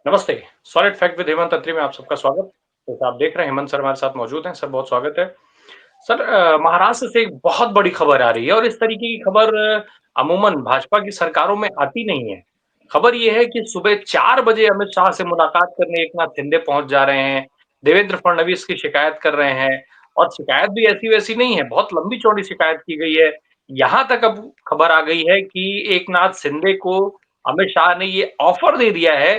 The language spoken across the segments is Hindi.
नमस्ते, सॉलिड फैक्ट विद हेमंत अत्री में आप सबका स्वागत। जैसा आप देख रहे हैं हेमंत सर हमारे साथ मौजूद हैं, सर बहुत स्वागत है। सर महाराष्ट्र से एक बहुत बड़ी खबर आ रही है और इस तरीके की खबर अमूमन भाजपा की सरकारों में आती नहीं है। खबर ये है कि सुबह 4 बजे अमित शाह से मुलाकात करने एकनाथ शिंदे पहुँच जा रहे हैं, देवेंद्र फडणवीस की शिकायत कर रहे हैं और शिकायत भी ऐसी-वैसी नहीं है, बहुत लंबी-चौड़ी शिकायत की गई है। यहाँ तक अब खबर आ गई है कि एकनाथ शिंदे को अमित शाह ने ये ऑफर दे दिया है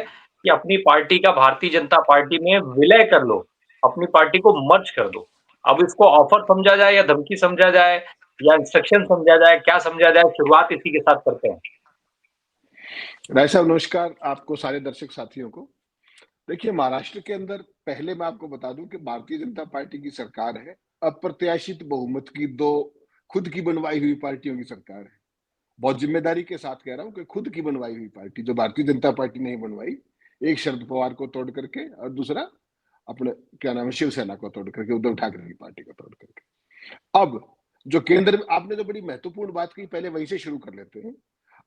कि अपनी पार्टी का भारतीय जनता पार्टी में विलय कर लो, अपनी पार्टी को मर्ज कर दो। अब इसको ऑफर समझा जाए या धमकी समझा जाए या इंस्ट्रक्शन समझा जाए, क्या समझा जाए, शुरुआत इसी के साथ करते हैं। राय साहब नमस्कार, आपको सारे दर्शक साथियों को। देखिए महाराष्ट्र के अंदर पहले मैं आपको बता दूं कि भारतीय जनता पार्टी की सरकार है। अप्रत्याशित बहुमत की दो खुद की बनवाई हुई पार्टियों की सरकार है। बहुत जिम्मेदारी के साथ कह रहा हूं कि खुद की बनवाई हुई पार्टी जो भारतीय जनता पार्टी नहीं बनवाई, एक शरद पवार को तोड़ करके और दूसरा अपने क्या नाम है शिवसेना को तोड़ करके, उद्धव ठाकरे की पार्टी को तोड़ करके। अब जो केंद्र में आपने जो बड़ी महत्वपूर्ण बात की, पहले वहीं से शुरू कर लेते हैं।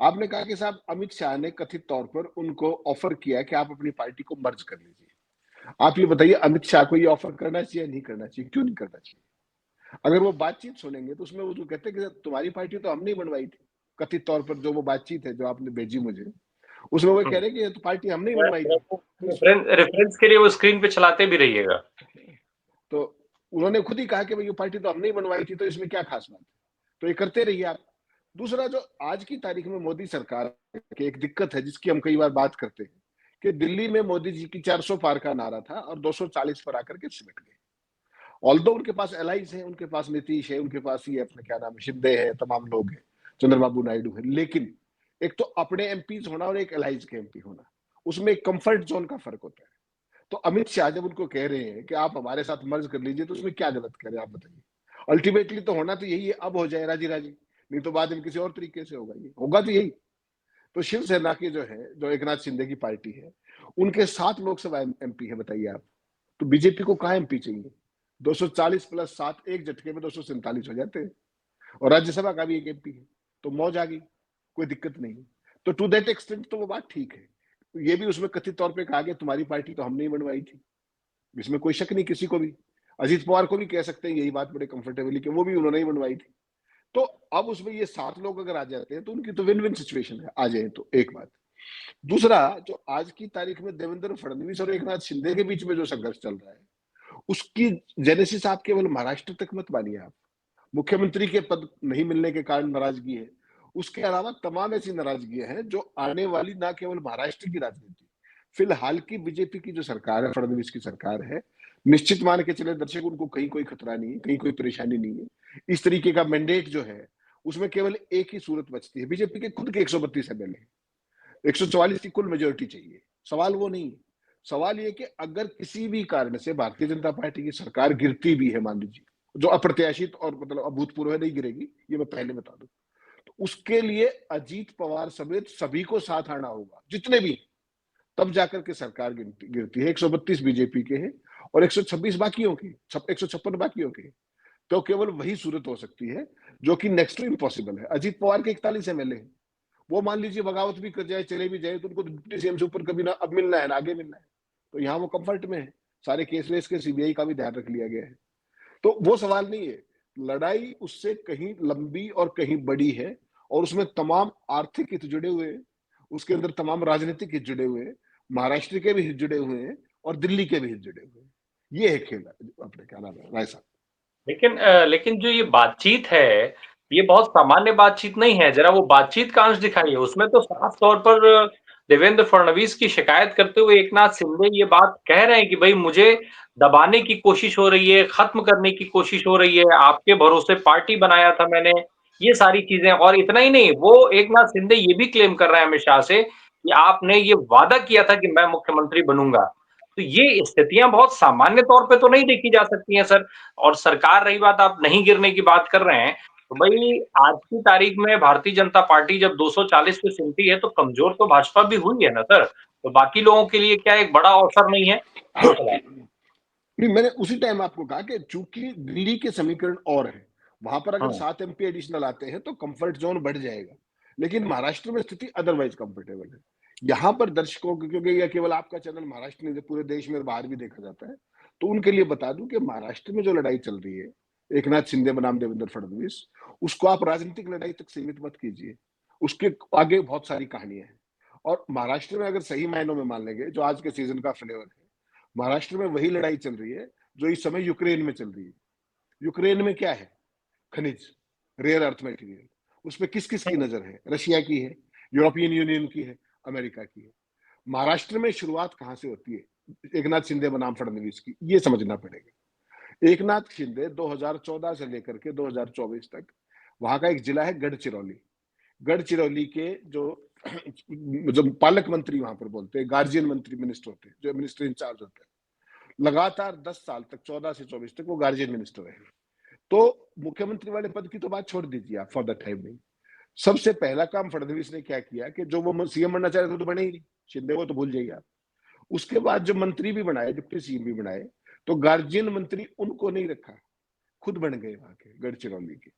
आपने कहा कि साहब अमित शाह ने कथित तौर पर उनको ऑफर किया कि आप अपनी पार्टी को मर्ज कर लीजिए। आप ये बताइए अमित शाह को ये ऑफर करना चाहिए नहीं करना चाहिए, क्यों नहीं करना चाहिए? अगर वो बातचीत सुनेंगे तो उसमें वो जो कहते हैं कि तुम्हारी पार्टी तो हमने ही बनवाई थी। कथित तौर पर जो वो बातचीत है जो आपने भेजी मुझे, उसमें वो कह रहे हैं कि ये तो पार्टी हमने ही बनवाई थी। तो इसमें रेफरेंस के लिए वो स्क्रीन पे चलाते भी रहिएगा। तो उन्होंने खुद ही कहा कि भाई ये पार्टी तो हमने ही बनवाई थी, तो इसमें क्या खास बात है? तो ये करते रहिए आप। दूसरा जो आज की तारीख में मोदी सरकार की एक दिक्कत है जिसकी हम कई बार बात करते हैं कि दिल्ली में मोदी जी की 400 पार का नारा था और 240 पर आकर के सिमट गए। ऑल्दो उनके पास एलाइज है, उनके पास नीतीश है, उनके पास ये अपने क्या नाम है शिंदे है, तमाम लोग हैं, चंद्रबाबू नायडू है, लेकिन एक तो अपने एमपीज होना और एक एलाइज के एमपी होना, उसमें एक कंफर्ट जोन का फर्क होता है। तो अमित शाह जब उनको कह रहे हैं कि आप हमारे साथ मर्ज कर लीजिए, तो उसमें क्या गलत कह रहे हैं आप बताइए? अल्टीमेटली तो होना तो यही है, अब हो जाए राजी राजी, नहीं तो बाद में किसी और तरीके से होगा, ये होगा तो यही। तो शिवसेना की जो है, जो एकनाथ शिंदे की पार्टी है, उनके 7 लोकसभा एमपी है, बताइए आप। तो बीजेपी को कहाँ एमपी चाहिए? 240 प्लस 7 एक झटके में 247 हो जाते हैं। और राज्यसभा का भी एक एमपी है, तो मौज आ गई, कोई दिक्कत नहीं। तो टू दैट एक्सटेंट तो वो बात ठीक है। ये भी उसमें कथित तौर पे कहा गया तुम्हारी पार्टी तो हमने ही बनवाई थी, इसमें कोई शक नहीं किसी को भी। अजीत पवार को भी कह सकते हैं यही बात बड़े कंफर्टेबली कि वो भी उन्होंने ही बनवाई थी। तो अब उसमें ये 7 लोग अगर आ जाते हैं तो उनकी तो विन विन सिचुएशन है, आ जाए तो एक बात। दूसरा, जो आज की तारीख में देवेंद्र फडणवीस और एकनाथ शिंदे के बीच में जो संघर्ष चल रहा है, उसकी जेनेसिस आप केवल महाराष्ट्र तक मत मानिए। आप मुख्यमंत्री के पद नहीं मिलने के कारण नाराजगी है, उसके अलावा तमाम ऐसी नाराजगियां हैं जो आने वाली ना केवल महाराष्ट्र की राजनीति, फिलहाल की बीजेपी की जो सरकार है, फडणवीस की सरकार है, निश्चित मान के चले दर्शक, उनको कहीं कोई खतरा नहीं है, कहीं कोई परेशानी नहीं है। इस तरीके का मैंडेट जो है उसमें केवल एक ही सूरत बचती है, बीजेपी के खुद के 132 एमएलए, 144 की कुल मेजोरिटी चाहिए। सवाल वो नहीं है। सवाल ये कि अगर किसी भी कारण से भारतीय जनता पार्टी की सरकार गिरती भी है, मान लीजिए, जो अप्रत्याशित और मतलब अभूतपूर्व है, नहीं गिरेगी, ये मैं पहले बता दूं, तो उसके लिए अजीत पवार समेत सभी को साथ आना होगा, जितने भी, तब जाकर के सरकार गिरती है। 132 बीजेपी के हैं और 126 बाकियों के, 156 बाकियों के। तो केवल वही सूरत हो सकती है जो कि नेक्स्ट टू इम्पॉसिबल है। अजीत पवार के 41 एमएलए हैं, वो मान लीजिए बगावत भी कर जाए, चले भी जाए, तो उनको डिप्टी सीएम से ऊपर कभी ना अब मिलना है ना आगे मिलना है। तो यहाँ वो कंफर्ट में है। सारे केस वेस के सीबीआई का भी ध्यान रख लिया गया है। तो वो सवाल नहीं है। लड़ाई उससे कहीं लंबी और कहीं बड़ी है, और उसमें तमाम आर्थिक हित जुड़े हुए हैं, उसके अंदर तमाम राजनीतिक हित जुड़े हुए हैं, महाराष्ट्र के भी हित जुड़े हुए हैं और दिल्ली के भी हित जुड़े हुए हैं। ये है खेल, अपने क्या नाम है राय साहब। लेकिन जो ये बातचीत है, ये बहुत सामान्य बातचीत नहीं है। ज़रा वो बातचीत का अंश दिखाइए। उसमें तो साफ तौर पर देवेंद्र फडणवीस की शिकायत करते हुए एकनाथ शिंदे ये बात कह रहे हैं कि भई मुझे दबाने की कोशिश हो रही है, खत्म करने की कोशिश हो रही है, आपके भरोसे पार्टी बनाया था मैंने, ये सारी चीज़ें। और इतना ही नहीं, वो एकनाथ शिंदे ये भी क्लेम कर रहे हैं अमित शाह से कि आपने ये वादा किया था कि मैं मुख्यमंत्री बनूँगा। तो ये स्थितियाँ बहुत सामान्य तौर पे तो नहीं देखी जा सकती हैं सर। और सरकार, रही बात आप नहीं गिरने की बात कर रहे हैं, तो भई आज की तारीख में भारतीय जनता पार्टी जब 240 पे सिमटी है तो कमज़ोर तो भाजपा भी हुई है ना सर। तो बाकी लोगों के लिए क्या एक बड़ा अवसर नहीं है? वो सवाल है। नहीं, मैंने उसी टाइम आपको कहा कि चूंकि दिल्ली के समीकरण और है, वहां पर अगर हाँ, 7 एमपी एडिशनल आते हैं तो कंफर्ट जोन बढ़ जाएगा। लेकिन महाराष्ट्र में स्थिति अदरवाइज कंफर्टेबल है। यहाँ पर दर्शकों को, क्योंकि यह केवल आपका चैनल महाराष्ट्र नहीं, पूरे देश में बाहर भी देखा जाता है, तो उनके लिए बता दूं कि महाराष्ट्र में जो लड़ाई चल रही है एक नाथ शिंदे बनाम देवेंद्र फडणवीस, उसको आप राजनीतिक लड़ाई तक सीमित मत कीजिए, उसके आगे बहुत सारी कहानियां हैं। और महाराष्ट्र में अगर सही मायनों में मान लेंगे, जो आज के सीजन का फ्लेवर है, महाराष्ट्र में वही लड़ाई चल रही है जो इस समय यूक्रेन में चल रही है। यूक्रेन में क्या है? खनिज, रेयर अर्थ मटेरियल। उसमें किस किस की नजर है? रशिया की है, यूरोपियन यूनियन की है, अमेरिका की है। महाराष्ट्र में शुरुआत कहां से होती है एक नाथ शिंदे बनाम फडणवीस की, ये समझना पड़ेगा। एक नाथ शिंदे 2014 से लेकर के 2024 तक वहां का एक जिला है गढ़चिरौली। गढ़चिरौली के जो जो पालक मंत्री वहां पर बोलते हैं, गार्जियन मंत्री मिनिस्टर होते हैं, जो मिनिस्टर इंचार्ज होते हैं, लगातार 10 साल तक, 14 से 24 तक वो गार्जियन मिनिस्टर रहे। तो मुख्यमंत्री वाले पद की तो बात छोड़ दीजिए आप फॉर द टाइम नहीं। सबसे पहला काम फडणवीस ने क्या किया कि जो वो सीएम बनना चाह रहे थे तो बने ही नहीं, शिंदे वो तो भूल जाइए आप। उसके बाद जो मंत्री भी बनाए, डिप्टी सीएम भी बनाए, तो गार्जियन मंत्री उनको नहीं रखा, खुद बन गए वहां के गढ़चिरौली के।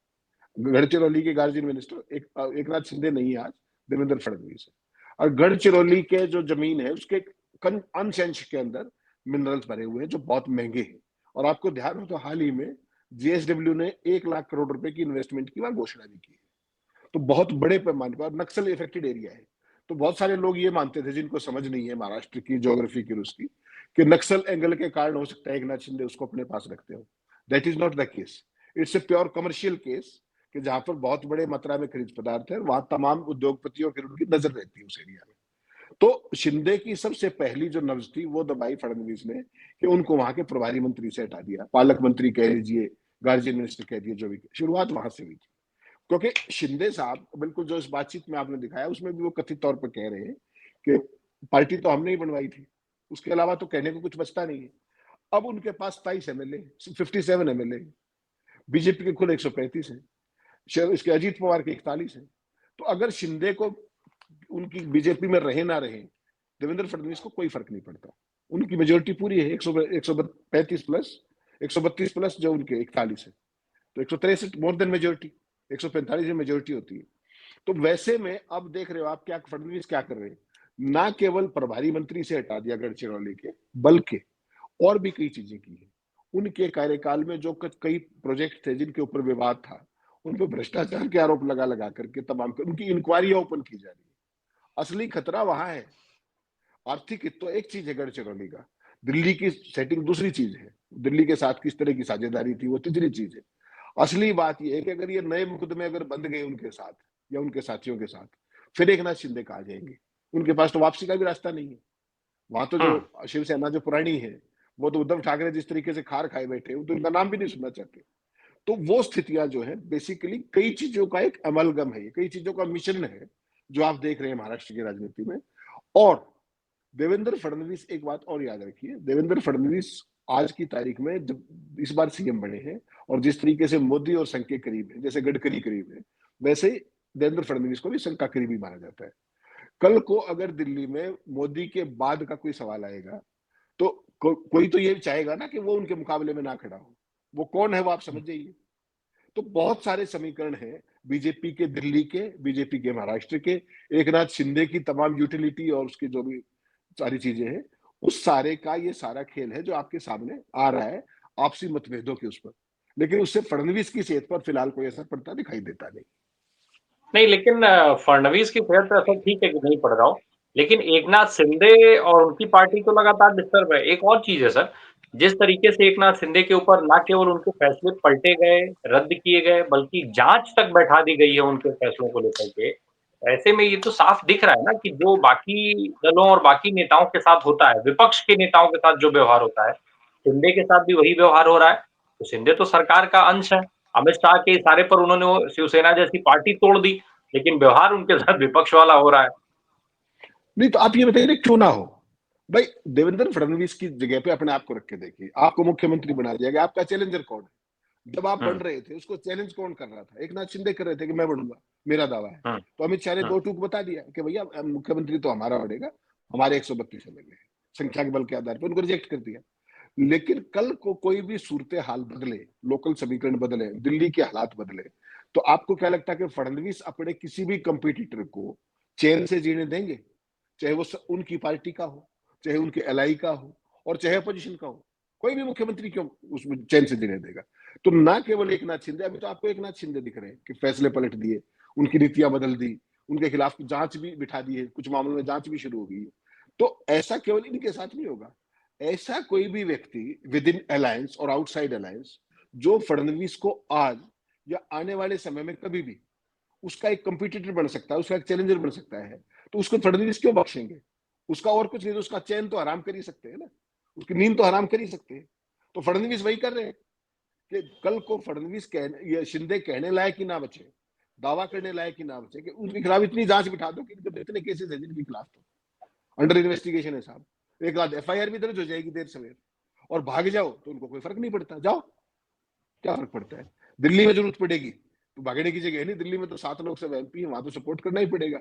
गढ़चिरौली के गार्जियन मिनिस्टर एक नाथ शिंदे नहीं है आज, देवेंद्र फडणवीस है। और गढ़चिरौली के जो जमीन है उसके अंश अंश के अंदर मिनरल्स भरे हुए हैं जो बहुत महंगे हैं। और आपको ध्यान हो तो हाल ही में जीएसडब्ल्यू ने 1 लाख करोड़ रुपए की इन्वेस्टमेंट की वहां घोषणा भी की है। तो बहुत बड़े पैमाने पर नक्सल इफेक्टेड एरिया है। तो बहुत सारे लोग ये मानते थे, जिनको समझ नहीं है महाराष्ट्र की ज्योग्राफी की उसकी, कि नक्सल एंगल के कारण हो सकता है एक नाथ शिंदे उसको अपने पास रखते हो। That is not the case. It's a pure commercial case, कि जहां पर बहुत बड़े मात्रा में खनिज पदार्थ है, वहां तमाम उद्योगपतियों की उनकी नजर रहती है उस एरिया में। तो शिंदे की सबसे पहली जो नब्ज थी वो दबाई फडणवीस ने, कि उनको वहां के प्रभारी मंत्री से हटा दिया, पालक मंत्री कह लीजिए, गार्जियन मिनिस्टर कह दिए, जो भी। शुरुआत वहां से हुई थी, क्योंकि शिंदे साहब बिल्कुल जो इस बातचीत में आपने दिखाया उसमें भी वो कथित तौर पर कह रहे हैं कि पार्टी तो हमने ही बनवाई थी, उसके अलावा तो कहने को कुछ बचता नहीं है। अब उनके पास 27 एमएलए, 57 एमएलए, बीजेपी के कुल 135 है, इसके अजीत पवार के 41 है। तो अगर शिंदे को उनकी बीजेपी में रहे ना रहे, देवेंद्र फडणवीस को कोई फर्क नहीं पड़ता। उनकी मेजोरिटी पूरी है, 135 प्लस, 132 प्लस जो उनके 41 है, तो 163 मोर देन मेजोरिटी, 145 में मेजोरिटी होती है। तो वैसे में अब देख रहे हो आप क्या फडणवीस क्या कर रहे हैं, ना केवल प्रभारी मंत्री से हटा दिया गढ़चिरौली के, बल्कि और भी कई चीजें की है। उनके कार्यकाल में जो कई प्रोजेक्ट थे जिनके ऊपर विवाद था, उन पर भ्रष्टाचार के आरोप लगा लगा करके तमाम उनकी इंक्वायरियां ओपन की जा रही है। असली खतरा वहां है। आर्थिक हित तो एक चीज है गढ़चिरौली का, दिल्ली की सेटिंग दूसरी चीज है, दिल्ली के साथ किस तरह की साझेदारी थी वो तीसरी चीज है। असली बात यह है कि अगर ये नए मुकदमे अगर बंद गए उनके साथ या उनके साथियों के साथ, फिर एक नाथ शिंदे कहा जाएंगे। उनके पास तो वापसी का भी रास्ता नहीं है। वहां तो जो हम्म। शिवसेना जो पुरानी है, वो तो उद्धव ठाकरे जिस तरीके से खार खाए बैठे, वो तो उनका नाम भी नहीं सुनना चाहते। तो वो स्थितियां जो है बेसिकली कई चीजों का एक अमलगम है, कई चीजों का मिश्रण है जो आप देख रहे हैं महाराष्ट्र की राजनीति में। और देवेंद्र फडणवीस, एक बात और याद रखिए, देवेंद्र फडणवीस आज की तारीख में जब इस बार सीएम बने हैं, और जिस तरीके से मोदी और संघ के करीब है, जैसे गडकरी करीब है, वैसे ही देवेंद्र फडणवीस को भी संघ का करीबी माना जाता है। कल को अगर दिल्ली में मोदी के बाद का कोई सवाल आएगा, तो कोई तो ये चाहेगा ना कि वो उनके मुकाबले में ना खड़ा हो। वो कौन है वो आप समझ जाइए। तो बहुत सारे समीकरण हैं, बीजेपी के दिल्ली के, बीजेपी के महाराष्ट्र के, एक नाथ शिंदे की तमाम यूटिलिटी और उसकी जो भी सारी चीजें हैं, उस सारे का ये सारा खेल है जो आपके सामने आ रहा है, आपसी मतभेदों के उस पर। लेकिन उससे फडणवीस की सेहत पर फिलहाल कोई असर पड़ता दिखाई देता नहीं। नहीं, लेकिन फडणवीस की सेहत पर असर ठीक है कि नहीं पड़ रहा हो, लेकिन एकनाथ शिंदे और उनकी पार्टी तो लगातार डिस्टर्ब है। एक और चीज है सर, जिस तरीके से एकनाथ शिंदे के ऊपर ना केवल उनके फैसले पलटे गए, रद्द किए गए, बल्कि जांच तक बैठा दी गई है उनके फैसलों को लेकर के, ऐसे में ये तो साफ दिख रहा है ना कि जो बाकी दलों और बाकी नेताओं के साथ होता है, विपक्ष के नेताओं के साथ जो व्यवहार होता है, शिंदे के साथ भी वही व्यवहार हो रहा है। तो शिंदे तो सरकार का अंश है, अमित शाह के इशारे पर उन्होंने शिवसेना जैसी पार्टी तोड़ दी, लेकिन व्यवहार उनके साथ विपक्ष वाला हो रहा है। नहीं तो आप ये बताइए क्यों ना हो भाई। देवेंद्र फडणवीस की जगह पे अपने आप को रख के देखिए, आपको मुख्यमंत्री बना दिया गया, आपका चैलेंजर कौन है? जब आप बन हम्म। रहे थे उसको चैलेंज कौन कर रहा था? एक नाथ शिंदे कर रहे थे कि मैं बनूंगा, मेरा दावा है। हम्म। तो अमित शाह ने हम्म। दो टूक बता दिया कि भैया मुख्यमंत्री तो हमारा बनेगा, हमारे 132 एमएलए है, संख्या के बल के आधार पर उनको रिजेक्ट कर दिया। लेकिन कल को कोई भी सूरत हाल बदले, लोकल समीकरण बदले, दिल्ली के हालात बदले, तो आपको क्या लगता है कि फडणवीस अपने किसी भी कंपटीटर को चैन से जीने देंगे? चाहे वो उनकी पार्टी का हो, चाहे उनके एलआई का हो, और चाहे अपोजिशन का हो, कोई भी मुख्यमंत्री क्यों उसमें चैन से जीने देगा। तो ना केवल एक नाथ शिंदे, अभी तो आपको एक नाथ शिंदे दिख रहे हैं कि फैसले पलट दिए, उनकी नीतियां बदल दी, उनके खिलाफ जांच भी बिठा दी है, कुछ मामलों में जांच भी शुरू हो गई है। तो ऐसा केवल इनके साथ नहीं होगा, ऐसा कोई भी व्यक्ति विद इन अलायंस और आउटसाइड अलायंस जो फडणवीस को आज या आने वाले समय में कभी भी उसका एक कंपटीटर बन सकता है, उसका एक चैलेंजर बन सकता है, तो उसको फडणवीस क्यों बख्शेंगे। उसका और कुछ नहीं तो उसका चैन तो हराम कर ही सकते हैं ना, उसकी नींद तो हराम कर ही सकते हैं। तो फडणवीस वही कर रहे हैं कि कल को फडणवीस कहने या शिंदे कहने लायक ही ना बचे, दावा करने लायक ही ना बचे कि उनके खिलाफ इतनी जांच बिठा दो कि इनके इतने केसेस हैं जिनके खिलाफ तो अंडर इन्वेस्टिगेशन है साहब, एक आध एफआईआर भी दर्ज हो जाएगी देर सवेर, और भाग जाओ तो उनको कोई फर्क नहीं पड़ता, जाओ क्या फर्क पड़ता है। दिल्ली में जरूरत पड़ेगी तो भागने की जगह है नहीं, दिल्ली में तो 7 लोग सब एमपी है, वहां तो सपोर्ट करना ही पड़ेगा।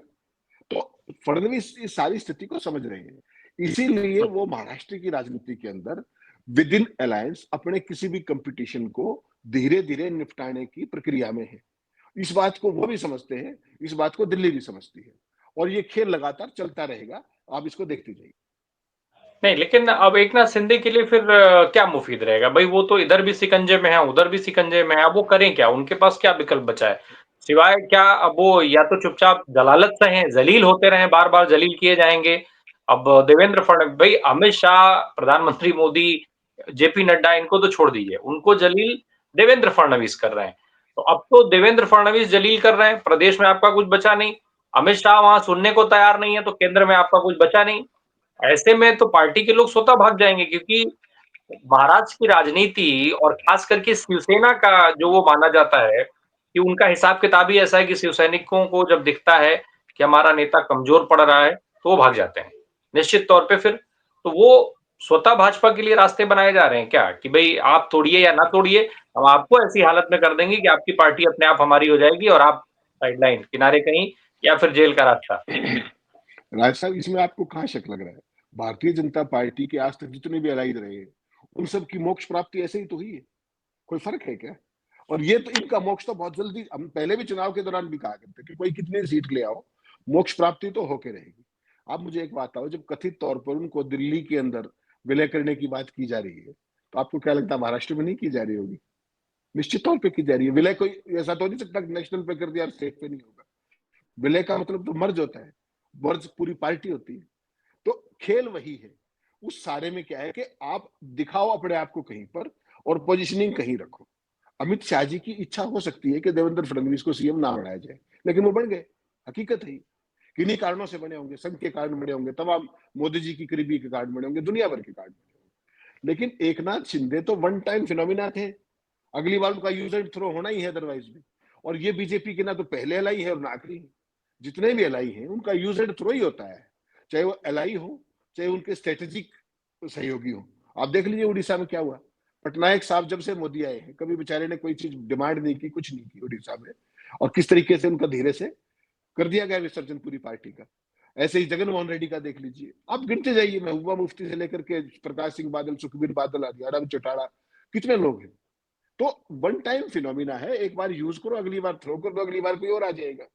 तो फडणवीस इस सारी स्थिति को समझ रहे हैं, इसीलिए वो महाराष्ट्र की राजनीति के अंदर विद इन अलायंस अपने किसी भी कंपटीशन को धीरे धीरे निपटाने की प्रक्रिया में है। इस बात को वो भी समझते हैं, इस बात को दिल्ली भी समझती है, और ये खेल लगातार चलता रहेगा, आप इसको देखते जाइए। नहीं, लेकिन अब एक नाथ शिंदे के लिए फिर क्या मुफीद रहेगा भाई, वो तो इधर भी सिकंजे में है, उधर भी सिकंजे में है, अब वो करें क्या, उनके पास क्या विकल्प बचा है सिवाय क्या, अब वो या तो चुपचाप जलालत सहे, जलील होते रहे, बार बार जलील किए जाएंगे। अब देवेंद्र फडणवीस भाई, अमित शाह, प्रधानमंत्री मोदी, जेपी नड्डा, इनको तो छोड़ दीजिए, उनको जलील देवेंद्र फडणवीस कर रहे हैं। तो अब तो देवेंद्र फडणवीस जलील कर रहे हैं, प्रदेश में आपका कुछ बचा नहीं, अमित शाह वहां सुनने को तैयार नहीं है, तो केंद्र में आपका कुछ बचा नहीं। ऐसे में तो पार्टी के लोग स्वतः भाग जाएंगे, क्योंकि महाराष्ट्र की राजनीति और खास करके शिवसेना का जो वो माना जाता है कि उनका हिसाब किताब ही ऐसा है कि शिवसैनिकों को जब दिखता है कि हमारा नेता कमजोर पड़ रहा है तो वो भाग जाते हैं निश्चित तौर पे। फिर तो वो स्वतः भाजपा के लिए रास्ते बनाए जा रहे हैं क्या कि भाई आप तोड़िए या ना तोड़िए, हम आपको ऐसी हालत में कर देंगे कि आपकी पार्टी अपने आप हमारी हो जाएगी और आप साइडलाइन किनारे कहीं, या फिर जेल का रास्ता। राज साहब, इसमें आपको कहाँ शक लग रहा है, भारतीय जनता पार्टी के आज तक जितने भी एलाइज रहे हैं उन सब की मोक्ष प्राप्ति ऐसे ही तो हुई है, कोई फर्क है क्या। और ये तो इनका मोक्ष तो बहुत जल्दी, हम पहले भी चुनाव के दौरान भी कहा करते कि कोई कितनी सीट ले आओ, मोक्ष प्राप्ति तो होके रहेगी। आप मुझे एक बात बताओ, जब कथित तौर पर उनको दिल्ली के अंदर विलय करने की बात की जा रही है, तो आपको क्या लगता है महाराष्ट्र में नहीं की जा रही होगी। निश्चित तौर पर की जा रही है विलय, कोई ऐसा तो नहीं सकता नेशनल पे कर दिया और स्टेट पे नहीं होगा। विलय का मतलब तो मर्ज होता है, मर्ज पूरी पार्टी होती है। तो खेल वही है, उस सारे में क्या है कि आप दिखाओ अपने आप को कहीं पर और पोजिशनिंग कहीं रखो। अमित शाह जी की इच्छा हो सकती है कि देवेंद्र फडणवीस को सीएम ना बनाया जाए, लेकिन वो बन गए, हकीकत है। किन्हीं कारणों से बने होंगे, संघ के कारण बने होंगे, तमाम मोदी जी की करीबी के कारण बने होंगे, दुनिया भर के कारण बने होंगे। लेकिन एक नाथ शिंदे तो वन टाइम फिनोमिना थे, अगली बार उनका यूज एंड थ्रो होना ही है अदरवाइज भी। और ये बीजेपी के ना तो पहले एलआई है और ना आखिरी है, जितने भी एलआई हैं उनका यूज एंड थ्रो ही होता है, चाहे वो एलआई हो चाहे उनके स्ट्रेटेजिक सहयोगी हो। आप देख लीजिए उड़ीसा में क्या हुआ, पटनायक साहब जब से मोदी आए हैं कभी बेचारे ने कोई चीज डिमांड नहीं की, कुछ नहीं की उड़ीसा में, और किस तरीके से उनका धीरे से कर दिया गया विसर्जन पूरी पार्टी का। ऐसे ही जगन मोहन रेड्डी का देख लीजिए, आप गिनते जाइए, महबूबा मुफ्ती से लेकर के प्रकाश सिंह बादल, सुखबीर बादल, हरियाणा चौटाला, कितने लोग हैं। तो वन टाइम फिनोमिना है, एक बार यूज करो, अगली बार थ्रो कर दो, अगली बार कोई और आ जाएगा।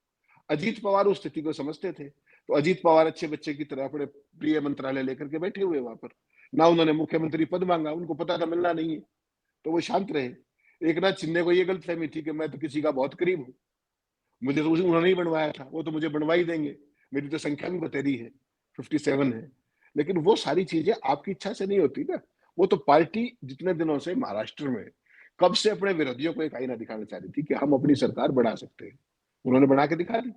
अजीत पवार उस स्थिति को समझते थे, तो अजीत पवार अच्छे बच्चे की तरह अपने प्रिय मंत्रालय लेकर के बैठे हुए वहां पर, ना उन्होंने मुख्यमंत्री पद मांगा, उनको पता था मिलना नहीं है, तो वो शांत रहे। एक नाथ शिंदे को ये गलतफहमी थी कि मैं तो किसी का बहुत करीब हूँ, मुझे तो उन्होंने ही बनवाया था, वो तो मुझे बनवा ही देंगे, मेरी तो संख्या भी बतेरी है, 57 है। लेकिन वो सारी चीजें आपकी इच्छा से नहीं होती ना, वो तो पार्टी जितने दिनों से महाराष्ट्र में कब से अपने विरोधियों को एक आईना दिखाना चाह रही थी कि हम अपनी सरकार बढ़ा सकते हैं, उन्होंने बना के दिखा दी।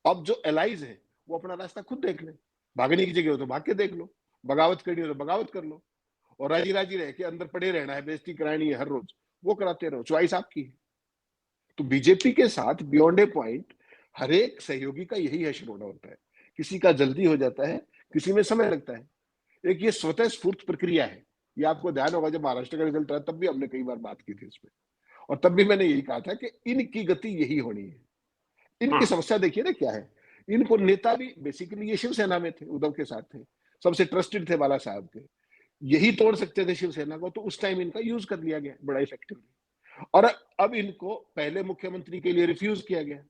अब जो एलाइज है वो अपना रास्ता खुद देख ले, भागने की जगह हो तो भाग के देख लो, बगावत करनी हो तो बगावत कर लो, और राजी राजी रह के अंदर पड़े रहना है, बेइज्जती करानी है हर रोज, वो कराते रहो, चॉइस आपकी है। तो बीजेपी के साथ बियॉन्ड ए पॉइंट हर एक सहयोगी का यही हैशरोड़ा होता है, किसी का जल्दी हो जाता है, किसी में समय लगता है। एक ये स्वतः स्फूर्त प्रक्रिया है, ये आपको ध्यान होगा जब महाराष्ट्र का रिजल्ट आया तब भी हमने कई बार बात की थी इसमें, और तब भी मैंने यही कहा था कि इनकी गति यही होनी है। इनकी समस्या देखिए ना क्या है, इनको नेता भी बेसिकली ये शिवसेना में थे, उद्धव के साथ थे, सबसे ट्रस्टेड थे बाला साहब के, यही तोड़ सकते थे शिवसेना को, तो उस टाइम इनका यूज कर लिया गया बड़ा इफेक्टिवली। और अब इनको पहले मुख्यमंत्री के लिए रिफ्यूज किया गया,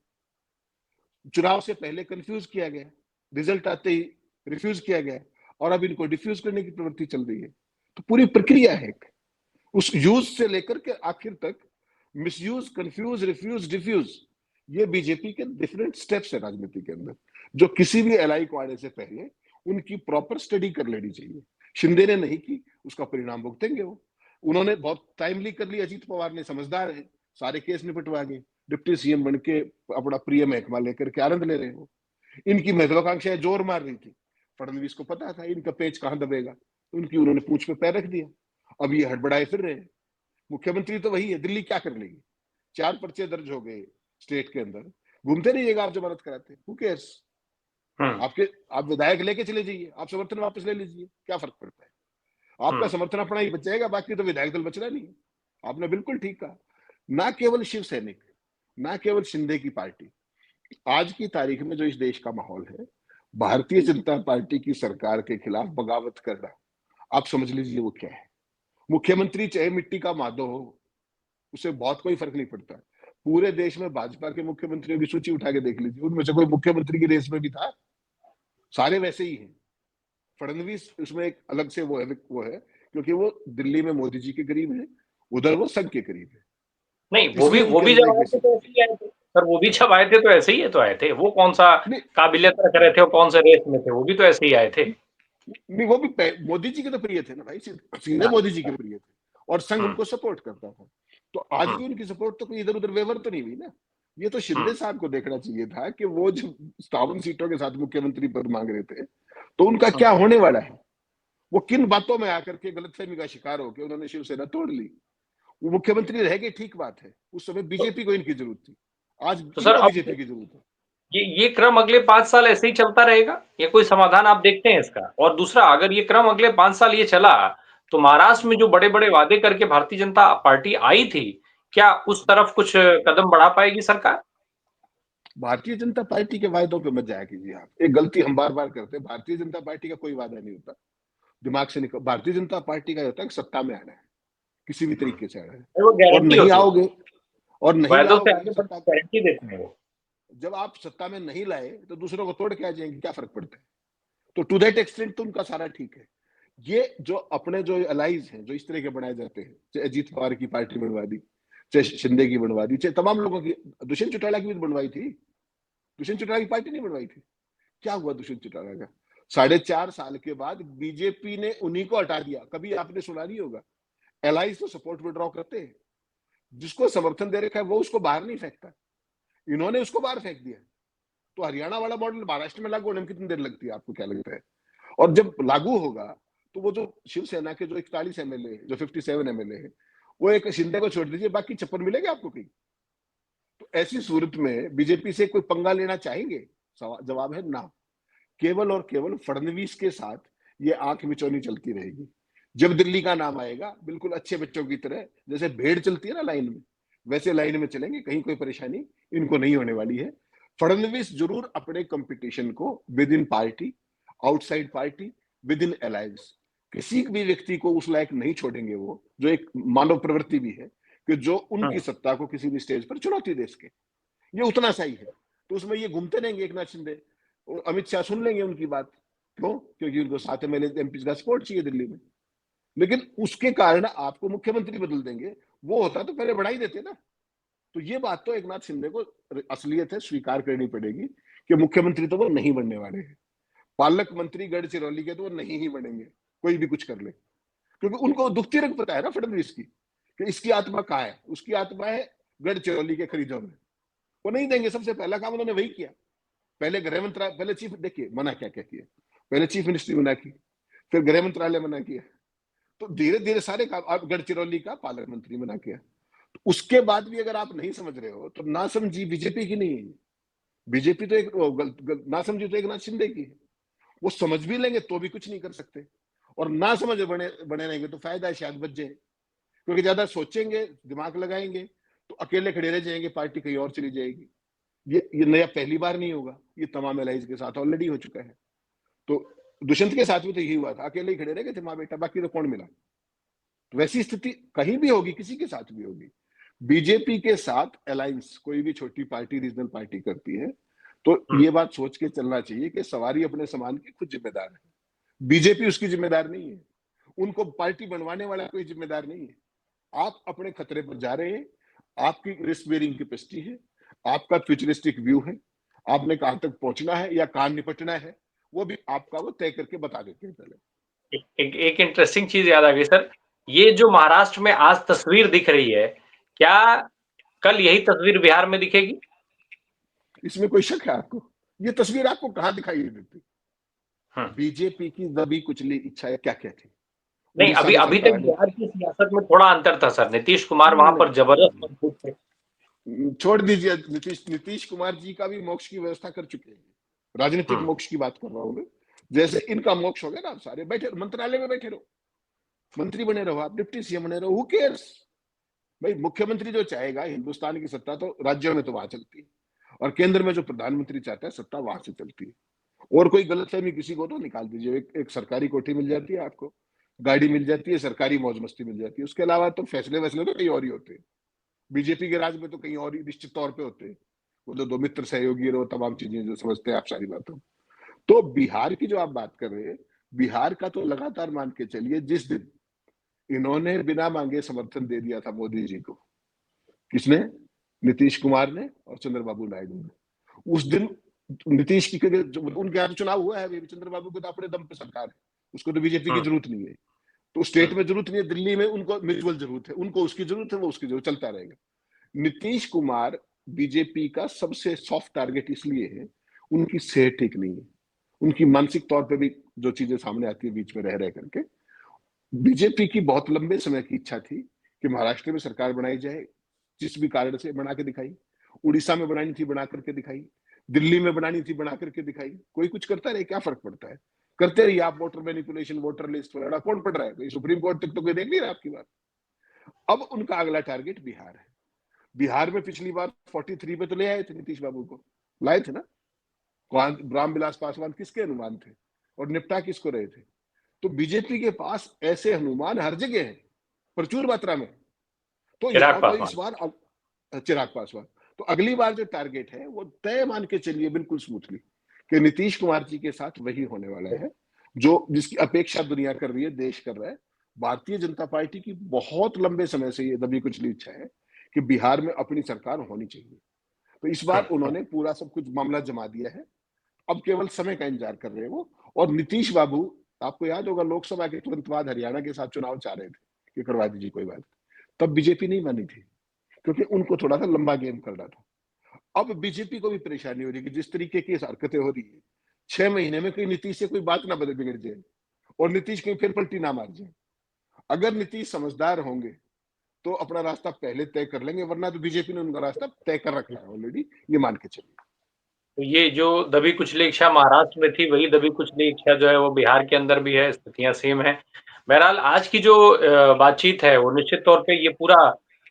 चुनाव से पहले कंफ्यूज किया गया, रिजल्ट आते ही रिफ्यूज किया गया और अब इनको डिफ्यूज करने की प्रवृत्ति चल रही है। तो पूरी प्रक्रिया है उस यूज से लेकर के आखिर तक, मिसयूज, कंफ्यूज, रिफ्यूज, डिफ्यूज, ये बीजेपी के डिफरेंट स्टेप्स है राजनीति के अंदर, जो किसी भी एलआई को आने से पहले उनकी प्रॉपर स्टडी कर लेनी चाहिए। शिंदे ने नहीं की, उसका परिणाम भुगतेंगे वो। उन्होंने बहुत टाइमली कर लिया, अजीत पवार ने, समझदार है, सारे केस निपटवा गए, डिप्टी सीएम बन के अपना प्रिय महकमा लेकर के आनंद ले रहे हो। इनकी महत्वाकांक्षाएं जोर मार रही थी, फडणवीस को पता था इनका पेच कहां दबेगा, उनकी उन्होंने पूंछ पे पैर रख दिया। अब ये हड़बड़ाए फिर रहे हैं। मुख्यमंत्री तो वही है, दिल्ली क्या कर लेगी? 4 पर्चे दर्ज हो गए स्टेट के अंदर, घूमते रहिएगा आप जमानत कराते, हु केयर्स? आपके आप विधायक लेके चले जाइए, आप समर्थन वापस ले लीजिए, क्या फर्क पड़ता है? आपका समर्थन अपना ही बच जाएगा, बाकी तो विधायक दल बचना नहीं है। आपने बिल्कुल ठीक कहा। ना केवल शिव सैनिक, ना केवल शिंदे की पार्टी, आज की तारीख में जो इस देश का माहौल है, भारतीय जनता पार्टी की सरकार के खिलाफ बगावत करना, आप समझ लीजिए वो क्या है। मुख्यमंत्री चाहे मिट्टी का माधो हो, उसे बहुत कोई फर्क नहीं पड़ता। पूरे देश में भाजपा के मुख्यमंत्रियों की सूची उठा के देख लीजिए, उनमें से कोई मुख्यमंत्री की रेस में भी था? सारे वैसे ही हैं। फडणवीस उसमें एक अलग से वो है क्योंकि वो दिल्ली में मोदी जी के करीब है, उधर वो संघ के करीब है। नहीं, इसलिए वो उनके भी अंदर जब एक आए थे बेसिक, तो ऐसे ही आए थे सर, वो भी जब आए थे तो ऐसे ही तो आए थे। वो कौन सा नहीं काबिलियत रख रहे थे और कौन से रेस में थे, वो भी तो ऐसे ही आए थे। नहीं, वो भी मोदी जी के तो प्रिय थे ना भाई, सीधे हाँ, मोदी जी के हाँ, प्रिय थे और संघ हम्म, उनको सपोर्ट करता था। तो आज हम्म, भी उनकी सपोर्ट तो कोई इधर उधर वेवर तो नहीं हुई ना। ये तो शिंदे हम्म, साहब को देखना चाहिए था कि वो जो 57 सीटों के साथ मुख्यमंत्री पद मांग रहे थे, तो उनका क्या होने वाला है। वो किन बातों में आकर के गलतफहमी का शिकार होकर उन्होंने शिवसेना तोड़ ली। वो मुख्यमंत्री रह गए, ठीक बात है, उस समय तो, बीजेपी को इनकी जरूरत थी, आज तो सर इनको अब बीजेपी की जरूरत है। ये क्रम अगले 5 साल ऐसे ही चलता रहेगा, ये कोई समाधान आप देखते हैं इसका? और दूसरा, अगर ये क्रम अगले 5 साल ये चला, तो महाराष्ट्र में जो बड़े बड़े वादे करके भारतीय जनता पार्टी आई थी, क्या उस तरफ कुछ कदम बढ़ा पाएगी सरकार? भारतीय जनता पार्टी के वायदों पे मत जाया कीजिए आप, एक गलती हम बार बार करते हैं। भारतीय जनता पार्टी का कोई वादा नहीं होता, दिमाग से निकल। भारतीय जनता पार्टी का होता है कि सत्ता में आना है, किसी भी तरीके से आना है, वो और गारंटी नहीं होती है, आओगे, और नहीं वायदों से आओगे आगे बढ़ने सत्ता, की गारंटी देते हैं वो। जब आप सत्ता में नहीं लाए तो दूसरों को तोड़ के आ जाएंगे, क्या फर्क पड़ता है? तो टू दैट एक्सटेंट तो उनका सारा ठीक है। ये जो अपने जो अलाइज हैं, जो इस तरह के बनाए जाते हैं, चाहे अजीत पवार की पार्टी बनवा दी, चाहे शिंदे की बनवा दी, चाहे तमाम लोगों की, दुष्यंत चौटाला की भी बनवाई थी, दुष्यंत चौटाला की पार्टी नहीं बनवाई थी। क्या हुआ दुष्यंत चौटाला का? 4.5 साल के बाद बीजेपी ने उन्हीं को हटा दिया। कभी आपने सुना नहीं होगा, एलाइज तो सपोर्ट विड्रॉ करते हैं, जिसको समर्थन दे रखा है वो उसको बाहर नहीं फेंकता, इन्होंने उसको बाहर फेंक दिया। तो हरियाणा वाला मॉडल महाराष्ट्र में लागू होने में कितनी देर लगती है, आपको क्या लगता है? और जब लागू होगा तो वो जो शिवसेना के जो 41 एमएलए, जो 57 एमएलए है, वो एक शिंदे को छोड़ दीजिए, बाकी 56 मिलेंगे आपको कहीं। तो ऐसी सूरत में बीजेपी से कोई पंगा लेना चाहेंगे? जवाब है ना। केवल और केवल फडणवीस के साथ ये आंख मिचौनी चलती रहेगी। जब दिल्ली का नाम आएगा, बिल्कुल अच्छे बच्चों की तरह, जैसे भेड़ चलती है ना लाइन में, वैसे लाइन में चलेंगे, कहीं कोई परेशानी इनको नहीं होने वाली है। फडणवीस जरूर अपने कंपटीशन को with in party, outside party, with in alliance, किसी भी व्यक्ति को उस लायक नहीं छोड़ेंगे वो, जो एक मानव प्रवृत्ति भी है कि जो उनकी सत्ता को किसी भी स्टेज पर चुनौती दे सके, ये उतना सही है। तो उसमें ये घूमते रहेंगे एक नाथ शिंदे, और अमित शाह सुन लेंगे उनकी बात। क्यों? क्योंकि उनको 7 एमएलए एमपी का सपोर्ट चाहिए दिल्ली में। लेकिन उसके कारण आपको मुख्यमंत्री बदल देंगे, वो होता तो पहले बढ़ा ही देते ना। तो ये बात तो एक नाथ शिंदे को असलियत है, स्वीकार करनी पड़ेगी कि मुख्यमंत्री तो वो नहीं बनने वाले हैं। पालक मंत्री गढ़चिरौली के तो वो नहीं ही बनेंगे, कोई भी कुछ कर ले, क्योंकि उनको दुखती रंग पता है ना फडणवीस की, कि इसकी आत्मा कहाँ है। उसकी आत्मा है गढ़चिरौली के खरीदों में, वो नहीं देंगे। सबसे पहला काम उन्होंने वही किया। पहले गृह मंत्रालय, पहले चीफ, देखिए मना क्या क्या किया, पहले चीफ मिनिस्ट्री मना की, फिर गृह मंत्रालय मना किया, तो धीरे धीरे सारे काम, अब गढ़चिरौली का पालक मंत्री मना किया। तो उसके बाद भी अगर आप नहीं समझ रहे हो तो ना समझी बीजेपी की नहीं है। बीजेपी तो एक ना समझी तो एक नाथ शिंदे की है। वो समझ भी लेंगे तो भी कुछ नहीं कर सकते, और ना समझ बने बने रहेंगे तो फायदा है, शायद बच जाए। क्योंकि ज्यादा सोचेंगे, दिमाग लगाएंगे, तो अकेले खड़े रह जाएंगे, पार्टी कहीं और चली जाएगी। ये नया पहली बार नहीं होगा, ये तमाम एलाइज के साथ ऑलरेडी हो चुका है। तो दुष्यंत के साथ भी तो यही हुआ था, अकेले ही खड़े रह गए थे माँ बेटा, बाकी तो कौन मिला। तो वैसी स्थिति कहीं भी होगी, किसी के साथ भी होगी। बीजेपी के साथ अलायंस कोई भी छोटी पार्टी, रीजनल पार्टी करती है तो हुँ। ये बात सोच के चलना चाहिए कि सवारी अपने सामान की खुद जिम्मेदार है, बीजेपी उसकी जिम्मेदार नहीं है, उनको पार्टी बनवाने वाला कोई जिम्मेदार नहीं है। आप अपने खतरे पर जा रहे हैं, आपकी रिस्क बेयरिंग कैपेसिटी है, आपका फ्यूचरिस्टिक व्यू है, आपने कहां तक पहुंचना है या कहां निपटना है, वो भी आपका वो तय करके बता देते हैं पहले। एक इंटरेस्टिंग चीज़ याद आ गई सर, ये जो महाराष्ट्र में आज तस्वीर दिख रही है, क्या कल यही तस्वीर बिहार में दिखेगी? इसमें कोई शक है आपको? ये तस्वीर आपको कहां दिखाई देती? हुँ। बीजेपी की दबी कुचली इच्छाएं क्या क्या थी? नहीं, उड़ीसा अभी में अभी तक सरकार ने बिहार की सियासत में थोड़ा अंतर था सर, नीतीश कुमार वहाँ नहीं, पर ज़बरदस्त मजबूत थे। छोड़ दीजिए, नीतीश नीतीश कुमार जी का भी मोक्ष की व्यवस्था कर चुके हैं, राजनीतिक हुँ। मोक्ष की बात कर रहा हूं मैं। जैसे इनका मोक्ष हो गया ना, आप सारे बैठे मंत्रालय में बैठे रहो, मंत्री बने रहो, आप डिप्टी सीएम बने रहो, हु केयर्स? भाई मुख्यमंत्री जो चाहेगा, हिंदुस्तान की सत्ता तो राज्यों में तो वहां चलती है, और केंद्र में जो प्रधानमंत्री चाहता है सत्ता वहां से चलती है। और कोई गलतफहमी किसी को तो निकाल दीजिए, एक सरकारी कोठी मिल जाती है आपको, गाड़ी मिल जाती है, सरकारी मौज मस्ती मिल जाती है, उसके अलावा तो फैसले वैसले तो कहीं और ही होते हैं। बीजेपी के राज में तो कहीं और ही निश्चित तौर पे होते हैं, वो जो दो मित्र सहयोगी और वो तमाम चीजें जो समझते हैं आप सारी बातों। तो बिहार की जो आप बात कर रहे हैं, बिहार का तो लगातार मान के चलिए, जिस दिन इन्होंने बिना मांगे समर्थन दे दिया था मोदी जी को, किसने? नीतीश कुमार ने और चंद्रबाबू नायडू ने। उस दिन नीतीश की, उनके यहाँ तो चुनाव हुआ है, चंद्रबाबू को तो अपने दम पे सरकार है, उसको तो बीजेपी की हुँ, जरूरत नहीं है। तो स्टेट हुँ। में जरूरत नहीं है, दिल्ली में उनको म्यूचुअल जरूरत है, उनको उसकी जरूरत है, वो उसकी जरूरत, चलता रहेगा। नीतीश कुमार बीजेपी का सबसे सॉफ्ट टारगेट इसलिए है, उनकी सेहत ठीक नहीं है, उनकी मानसिक तौर पे भी जो चीजें सामने आती है बीच में रह रह करके। बीजेपी की बहुत लंबे समय की इच्छा थी कि महाराष्ट्र में सरकार बनाई जाए, जिस भी कारण से बना के दिखाई, उड़ीसा में बनानी थी बना करके दिखाई, दिल्ली में बनानी थी बना करके दिखाई। कोई कुछ करता रहे, क्या फर्क पड़ता है? करते रहिए आप, वोटर मैनिपुलेशन, वोटर लिस्ट वगैरह, कौन पढ़ रहा है? सुप्रीम कोर्ट तक तो कोई देख नहीं रहा आपकी बात। अब उनका अगला टारगेट बिहार है। बिहार में पिछली बार 43 पे तो ले आए थे नीतीश बाबू को, लाए थे ना? रामविलास पासवान किसके अनुमान थे और निपटा किसको रहे थे? तो बीजेपी के पास ऐसे हनुमान हर जगह है, प्रचुर मात्रा में। तो चिराग यहां पर इस पासवान। बार चिराग पासवान, तो अगली बार जो टारगेट है वो तय मान के चलिए बिल्कुल स्मूथली, कि नीतीश कुमार जी के साथ वही होने वाला है जो जिसकी अपेक्षा दुनिया कर रही है, देश कर रहा है। भारतीय जनता पार्टी की बहुत लंबे समय से ये दबी कुचली इच्छा है कि बिहार में अपनी सरकार होनी चाहिए। तो इस हुँ, बार हुँ। उन्होंने पूरा सब कुछ मामला जमा दिया है, अब केवल समय का इंतजार कर रहे हैं वो। और नीतीश बाबू, आपको याद होगा लोकसभा के तुरंत बाद हरियाणा के साथ चुनाव चाह रहे थे कि करवा दीजिए कोई बात, तब बीजेपी नहीं मानी थी, क्योंकि उनको थोड़ा सा लंबा गेम करना था। अब बीजेपी को भी परेशानी हो रही है कि जिस तरीके की हरकतें हो रही है, 6 महीने में कोई नीतीश से कोई बात ना बदल बिगड़ जाए और नीतीश कहीं फिर पलटी ना मार जाए। अगर नीतीश समझदार होंगे तो अपना रास्ता पहले तय कर लेंगे, वरना तो बीजेपी ने उनका रास्ता तय कर रखा है ऑलरेडी, ये मान के चलिए। तो ये जो दबी कुचली इच्छा महाराष्ट्र में थी, वही दबी कुचली इच्छा जो है वो बिहार के अंदर भी है, स्थितियाँ सेम हैं। बहरहाल आज की जो बातचीत है वो निश्चित तौर पे ये पूरा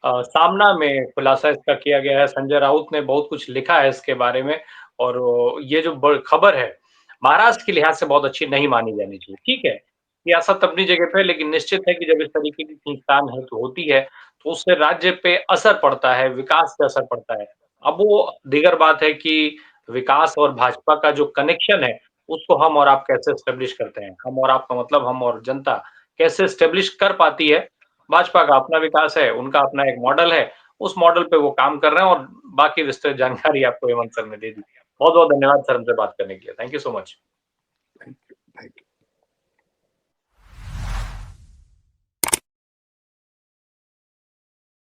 सामना में खुलासा इसका किया गया है। संजय राउत ने बहुत कुछ लिखा है इसके बारे में और ये जो ब खबर है, महाराष्ट्र के लिहाज से बहुत अच्छी नहीं मानी जानी चाहिए। ठीक है, सियासत अपनी जगह पे है लेकिन निश्चित है कि जब इस तरीके की खींचतान है तो होती है, तो उससे राज्य पे असर पड़ता है, विकास पे असर पड़ता है। अब वो दीगर बात है कि विकास और भाजपा का जो कनेक्शन है, उसको हम और आप कैसे एस्टेब्लिश करते हैं। हम और आप का मतलब हम और जनता कैसे एस्टेब्लिश कर पाती है। भाजपा का अपना विकास है, उनका अपना एक मॉडल है, उस मॉडल पे वो काम कर रहे हैं और बाकी विस्तृत जानकारी आपको हेमंत सर ने दे दी। बहुत-बहुत धन्यवाद सर हमसे बात करने के लिए। Thank you so much.